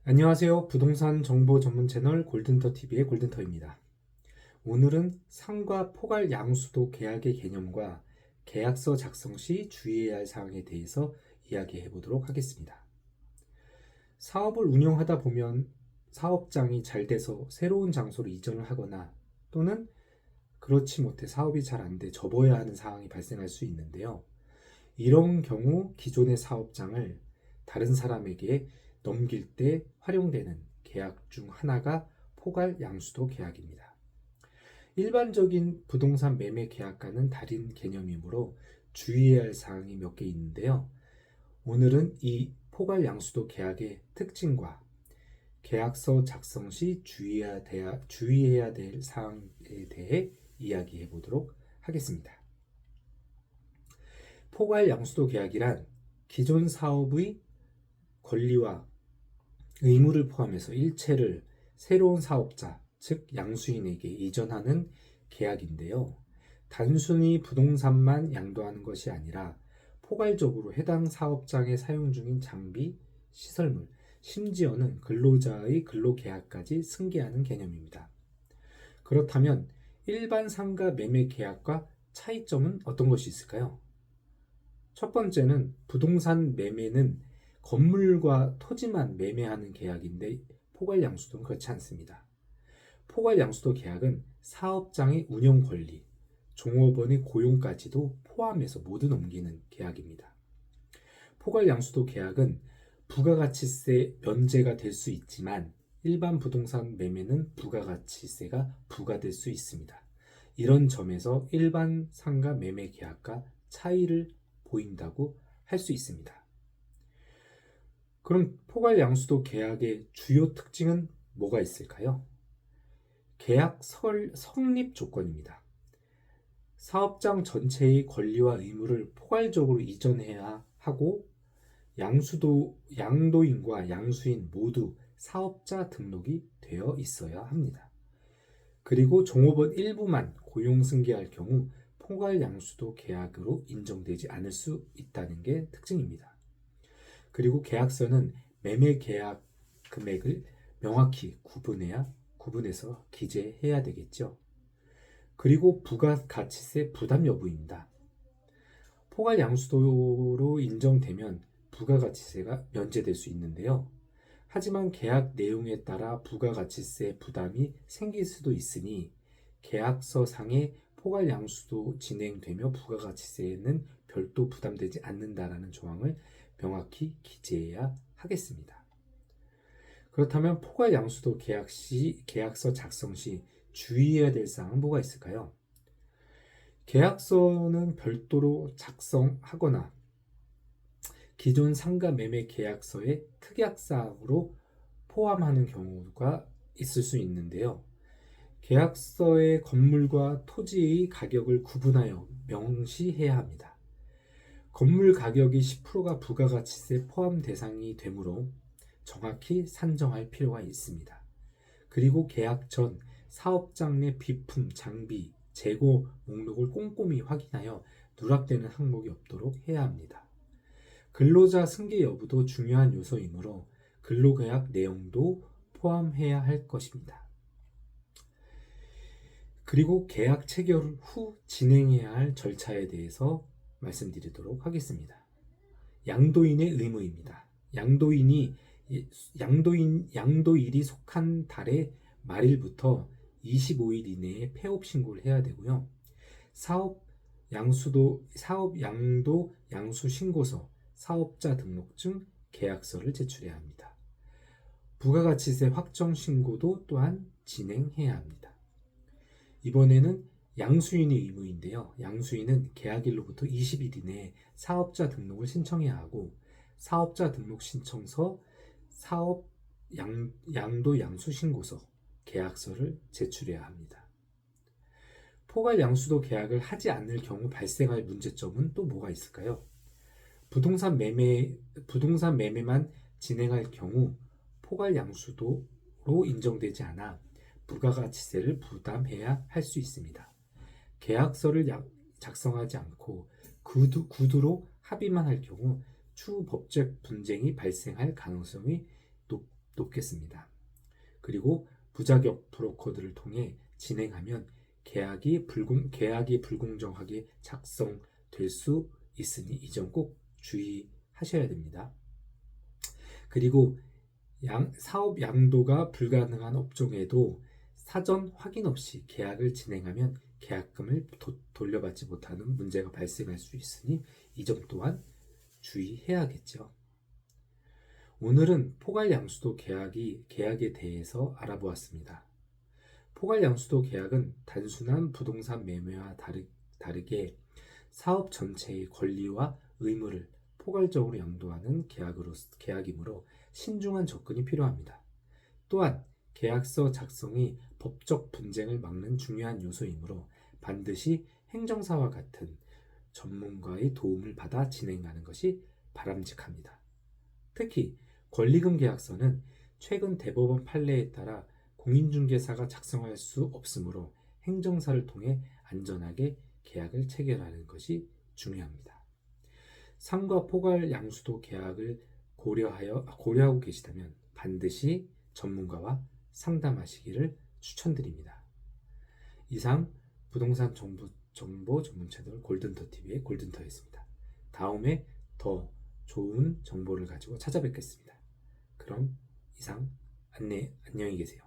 안녕하세요. 부동산 정보 전문 채널 골든터TV의 골든터입니다. 오늘은 상가 포괄 양수도 계약의 개념과 계약서 작성 시 주의해야 할 사항에 대해서 이야기해 보도록 하겠습니다. 사업을 운영하다 보면 사업장이 잘 돼서 새로운 장소로 이전을 하거나 또는 그렇지 못해 사업이 잘 안 돼 접어야 하는 상황이 발생할 수 있는데요. 이런 경우 기존의 사업장을 다른 사람에게 넘길 때 활용되는 계약 중 하나가 포괄 양수도 계약입니다. 일반적인 부동산 매매 계약과는 다른 개념이므로 주의해야 할 사항이 몇 개 있는데요. 오늘은 이 포괄 양수도 계약의 특징과 계약서 작성 시 주의해야 될 사항에 대해 이야기해 보도록 하겠습니다. 포괄 양수도 계약이란 기존 사업의 권리와 의무를 포함해서 일체를 새로운 사업자, 즉 양수인에게 이전하는 계약인데요. 단순히 부동산만 양도하는 것이 아니라 포괄적으로 해당 사업장에 사용 중인 장비, 시설물, 심지어는 근로자의 근로계약까지 승계하는 개념입니다. 그렇다면 일반 상가 매매 계약과 차이점은 어떤 것이 있을까요? 첫 번째는 부동산 매매는 건물과 토지만 매매하는 계약인데 포괄양수도는 그렇지 않습니다. 포괄양수도 계약은 사업장의 운영 권리, 종업원의 고용까지도 포함해서 모두 넘기는 계약입니다. 포괄양수도 계약은 부가가치세 면제가 될 수 있지만 일반 부동산 매매는 부가가치세가 부과될 수 있습니다. 이런 점에서 일반 상가 매매 계약과 차이를 보인다고 할 수 있습니다. 그럼 포괄 양수도 계약의 주요 특징은 뭐가 있을까요? 계약 성립 조건입니다. 사업장 전체의 권리와 의무를 포괄적으로 이전해야 하고 양도인과 양수인 모두 사업자 등록이 되어 있어야 합니다. 그리고 종업원 일부만 고용 승계할 경우 포괄 양수도 계약으로 인정되지 않을 수 있다는 게 특징입니다. 그리고 계약서는 매매 계약 금액을 명확히 구분해서 기재해야 되겠죠. 그리고 부가가치세 부담 여부입니다. 포괄 양수도로 인정되면 부가가치세가 면제될 수 있는데요. 하지만 계약 내용에 따라 부가가치세 부담이 생길 수도 있으니 계약서상에 포괄 양수도 진행되며 부가가치세는 별도 부담되지 않는다라는 조항을 명확히 기재해야 하겠습니다. 그렇다면 포괄 양수도 계약 시 계약서 작성 시 주의해야 될 사항은 뭐가 있을까요? 계약서는 별도로 작성하거나 기존 상가 매매 계약서에 특약사항으로 포함하는 경우가 있을 수 있는데요. 계약서의 건물과 토지의 가격을 구분하여 명시해야 합니다. 건물 가격이 10%가 부가가치세 포함 대상이 되므로 정확히 산정할 필요가 있습니다. 그리고 계약 전 사업장 내 비품, 장비, 재고 목록을 꼼꼼히 확인하여 누락되는 항목이 없도록 해야 합니다. 근로자 승계 여부도 중요한 요소이므로 근로계약 내용도 포함해야 할 것입니다. 그리고 계약 체결 후 진행해야 할 절차에 대해서 말씀드리도록 하겠습니다. 양도인의 의무입니다. 양도일이 속한 달의 말일부터 25일 이내에 폐업 신고를 해야 되고요. 사업 양도 양수 신고서, 사업자 등록증, 계약서를 제출해야 합니다. 부가가치세 확정 신고도 또한 진행해야 합니다. 이번에는 양수인의 의무인데요. 양수인은 계약일로부터 20일 이내에 사업자 등록을 신청해야 하고 사업자 등록 신청서, 양도 양수 신고서, 계약서를 제출해야 합니다. 포괄 양수도 계약을 하지 않을 경우 발생할 문제점은 또 뭐가 있을까요? 부동산 매매만 진행할 경우 포괄 양수도로 인정되지 않아 부가가치세를 부담해야 할 수 있습니다. 계약서를 작성하지 않고 구두로 합의만 할 경우 추후 법적 분쟁이 발생할 가능성이 높겠습니다. 그리고 무자격 브로커들을 통해 진행하면 계약이 불공정하게 작성될 수 있으니 이 점 꼭 주의하셔야 됩니다. 그리고 사업 양도가 불가능한 업종에도 사전 확인 없이 계약을 진행하면 계약금을 돌려받지 못하는 문제가 발생할 수 있으니 이 점 또한 주의해야겠죠. 오늘은 포괄 양수도 계약에 대해서 알아보았습니다. 포괄 양수도 계약은 단순한 부동산 매매와 다르게 사업 전체의 권리와 의무를 포괄적으로 양도하는 계약이므로 신중한 접근이 필요합니다. 또한 계약서 작성이 법적 분쟁을 막는 중요한 요소이므로 반드시 행정사와 같은 전문가의 도움을 받아 진행하는 것이 바람직합니다. 특히 권리금 계약서는 최근 대법원 판례에 따라 공인중개사가 작성할 수 없으므로 행정사를 통해 안전하게 계약을 체결하는 것이 중요합니다. 상가 포괄 양수도 계약을 고려하고 계시다면 반드시 전문가와 상담하시기를 추천드립니다. 이상 부동산 정보 전문 채널 골든터TV의 골든터였습니다. 다음에 더 좋은 정보를 가지고 찾아뵙겠습니다. 그럼 이상 안녕히 계세요.